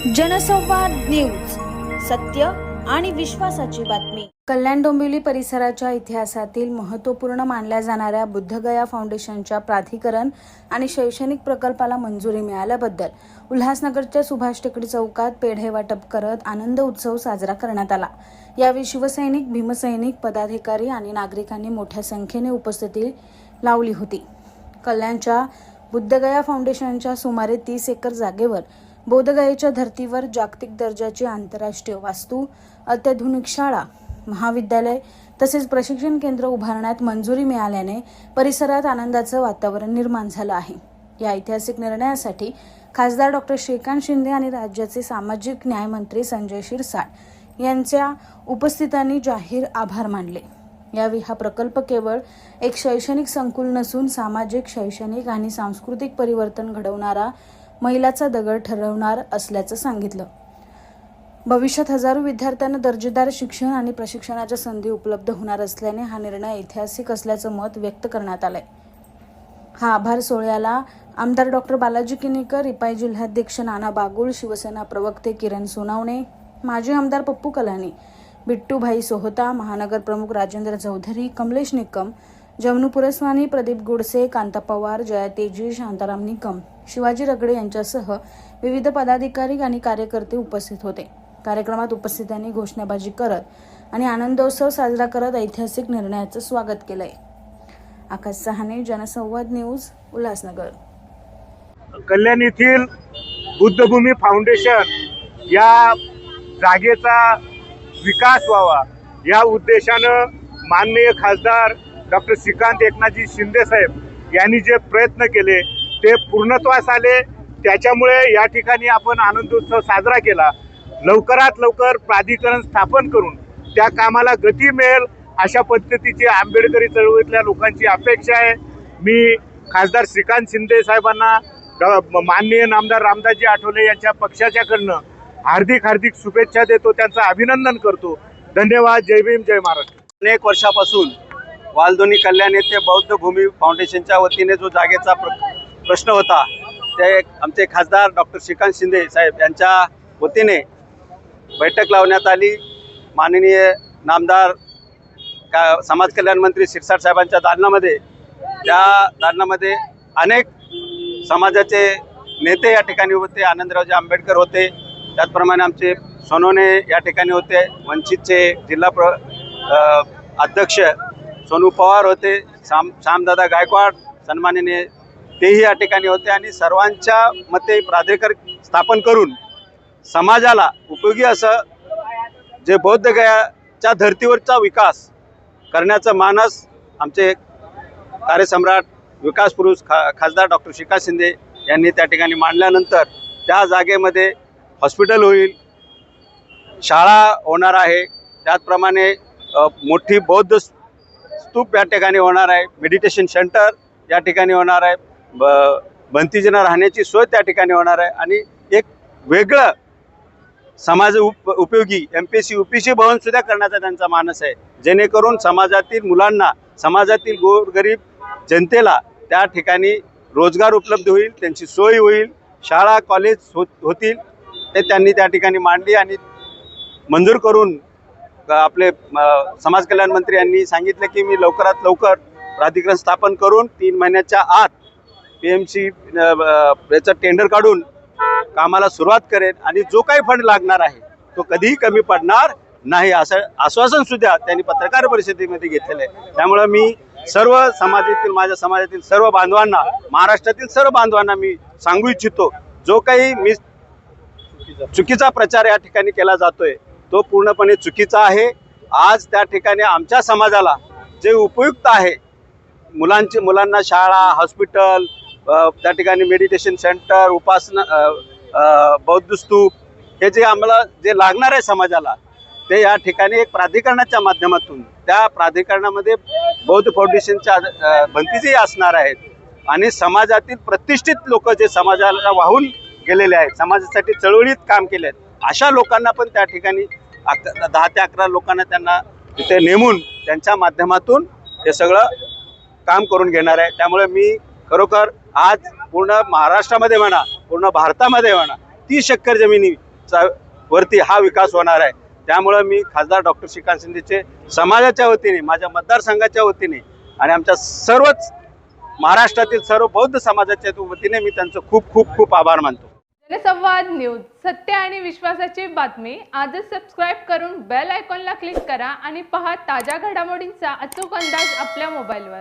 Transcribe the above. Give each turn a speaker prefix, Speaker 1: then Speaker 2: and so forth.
Speaker 1: जनसंवाद न्यूज, सत्य आणि विश्वासाची बातमी। कल्याण डोंबिवली परिसराच्या इतिहासातील महत्त्वपूर्ण मानल्या जाणाऱ्या बुद्धगया फाउंडेशनच्या प्राधिकरण आणि शैक्षणिक प्रकल्पाला मंजुरी मिळाल्याबद्दल उल्हासनगरच्या सुभाष टेकडी चौकात पेढे वाटप करत आनंद उत्सव साजरा करण्यात आला। यावेळी शिवसैनिक, भीमसैनिक, पदाधिकारी आणि नागरिकांनी मोठ्या संख्येने उपस्थिती लावली होती। कल्याणच्या बुद्धगया फाउंडेशनच्या सुमारे 30 एकर जागेवर बोधगयेच्या धर्तीवर जागतिक दर्जाची आंतरराष्ट्रीय वास्तू, अत्याधुनिक शाळा, महाविद्यालय तसेच प्रशिक्षण केंद्र उभारण्यात मंजुरी मिळाल्याने परिसरात आनंदाचं वातावरण निर्माण झालं आहे। या ऐतिहासिक निर्णयासाठी खासदार डॉक्टर श्रीकांत शिंदे आणि राज्याचे सामाजिक न्याय मंत्री संजय शिरसाट यांच्या उपस्थितांनी जाहीर आभार मानले। यावेळी हा प्रकल्प केवळ एक शैक्षणिक संकुल नसून सामाजिक, शैक्षणिक आणि सांस्कृतिक परिवर्तन घडवणारा मैलाचा दगड ठरवणार असल्याचं सांगितलं। भविष्यात हजारो विद्यार्थ्यांना दर्जेदार शिक्षण आणि प्रशिक्षणाच्या संधी उपलब्ध होणार असल्याने हा निर्णय ऐतिहासिक असल्याचं मत व्यक्त करण्यात आलंय। हा आभार सोहळ्याला आमदार डॉक्टर बालाजी किनीकर, रिपाई जिल्हाध्यक्ष नाना बागुल, शिवसेना प्रवक्ते किरण सोनावणे, माजी आमदार पप्पू कलानी, बिट्टूभाई सोहता, महानगर प्रमुख राजेंद्र चौधरी, कमलेश निकम, जमनू पुरस्वानी, प्रदीप गुडसे, कांता पवार, जया तेजी, शांताराम निकम, शिवाजी रगडे यांच्यासह विविध पदाधिकारी आणि कार्यकर्ते उपस्थित होते। कार्यक्रमात उपस्थितांनी घोषणाबाजी करत आणि आनंदोत्सव साजरा करत ऐतिहासिक निर्णयाचं स्वागत केलंय। आकाश सहाने, जनसंवाद न्यूज, उल्हासनगर।
Speaker 2: कल्याण येथील बुद्धभूमी फाउंडेशन या जागेचा विकास व्हावा या उद्देशानं माननीय खासदार डॉक्टर श्रीकांत एकनाथजी शिंदे साहेब यांनी जे प्रयत्न केले ते पूर्णत्वास आले। त्याच्यामुळे या ठिकाणी आपण आनंदोत्सव साजरा केला। लवकरात लवकर प्राधिकरण स्थापन करून त्या कामाला गती मिळेल अशा पद्धतीची आंबेडकरी चळवळीतल्या लोकांची अपेक्षा आहे। मी खासदार श्रीकांत शिंदे साहेबांना, माननीय नामदार रामदासजी आठवले यांच्या पक्षाच्याकडनं हार्दिक शुभेच्छा देतो, त्यांचं अभिनंदन करतो। धन्यवाद। जय भीम, जय महाराष्ट्र।
Speaker 3: अनेक वर्षापासून वालधोनी कल्याण येथे बौद्ध भूमी फाउंडेशनच्या वतीने जो जागेचा प्रश्न होता ते आमचे खासदार डॉक्टर श्रीकांत शिंदे साहेब यांच्या वतीने बैठक लावण्यात आली। माननीय नामदार समाज कल्याण मंत्री शिरसाट साहेबांच्या दालनामध्ये, त्या दालनामध्ये अनेक समाजाचे नेते या ठिकाणी होते। आनंदरावजी आंबेडकर होते, त्याचप्रमाणे आमचे सोनवणे या ठिकाणी होते, वंचितचे जिल्हा अध्यक्ष सोनू पवार होते, श्यामदादा गायकवाड सन्माननीय तेही या ठिकाणी होते आणि सर्वांच्या मते प्राधिकरण स्थापन करून समाजाला उपयोगी असं जे बोधगयाच्या धर्तीवरचा विकास करण्याचं मानस आमचे कार्यसम्राट, विकास पुरुष खासदार डॉक्टर श्रीकांत शिंदे यांनी त्या ठिकाणी मांडल्यानंतर त्या जागेमध्ये हॉस्पिटल होईल, शाळा होणार आहे, त्याचप्रमाणे मोठी बौद्ध स्तूप या ठिकाणी होणार आहे, मेडिटेशन सेंटर या ठिकाणी होणार आहे, भंतीजींना राहण्याची सोय त्या ठिकाणी होणार आहे आणि एक वेगळं समाज उपयोगी MPSC UPSC भवन सुद्धा करण्याचा त्यांचा मानस आहे, जेणेकरून समाजातील मुलांना, समाजातील गोरगरीब जनतेला त्या ठिकाणी रोजगार उपलब्ध होईल, त्यांची सोय होईल, शाळा कॉलेज होतील। ते त्यांनी त्या ठिकाणी मांडली आणि मंजूर करून आपले समाज कल्याण मंत्री यांनी सांगितले की मी लवकरात लवकर प्राधिकरण स्थापन करून 3 महिन्याच्या आत PMC याचं टेंडर काढून कामाला सुरुवात करेन आणि जो काही फंड लागणार आहे तो कधीही कमी पडणार नाही असं आश्वासन सुद्धा त्यांनी पत्रकार परिषदेमध्ये घेतलेलं आहे। त्यामुळे मी सर्व समाजातील, माझ्या समाजातील सर्व बांधवांना, महाराष्ट्रातील सर्व बांधवांना मी सांगू इच्छितो, जो काही चुकीचा प्रचार या ठिकाणी केला जातोय तो पूर्णपणे चुकीचा आहे। आज त्या ठिकाणी आमच्या समाजाला जे उपयुक्त आहे, मुलांना शाळा, हॉस्पिटल, त्या ठिकाणी मेडिटेशन सेंटर, उपासना, बौद्ध स्तूप, हे जे आम्हाला जे लागणार आहे समाजाला, ते या ठिकाणी एक प्राधिकरणाच्या माध्यमातून, त्या प्राधिकरणामध्ये बौद्ध फाउंडेशनच्या भिंतीही असणार आहेत आणि समाजातील प्रतिष्ठित लोक जे समाजाला वाहून गेलेले आहेत, समाजासाठी चळवळीत काम केले आहेत, अशा लोकांना पण त्या ठिकाणी 10 ते 11 लोकांना त्यांना तिथे नेमून त्यांच्या माध्यमातून हे सगळं काम करून घेणार आहे। त्यामुळे मी खरोखर आज पूर्ण महाराष्ट्रामध्ये म्हणा, पूर्ण भारतामध्ये म्हणा 30 एकर जमिनी चा वरती हा विकास होणार आहे. त्यामुळं मी खासदार डॉक्टर श्रीकांत शिंदेचे समाजाच्या वतीने, माझ्या मतदारसंघाच्या वतीने आणि आमच्या सर्वच महाराष्ट्रातील सर्व बौद्ध समाजाच्या वतीने मी त्यांचं खूप खूप खूप आभार मानतो.
Speaker 4: जनसंवाद न्यूज, सत्य आणि विश्वासाची बातमी. आजच सबस्क्राईब करून बेल आयकॉनला क्लिक करा आणि पहा ताज्या घडामोडींचा अचूक अंदाज आपल्या मोबाईलवर.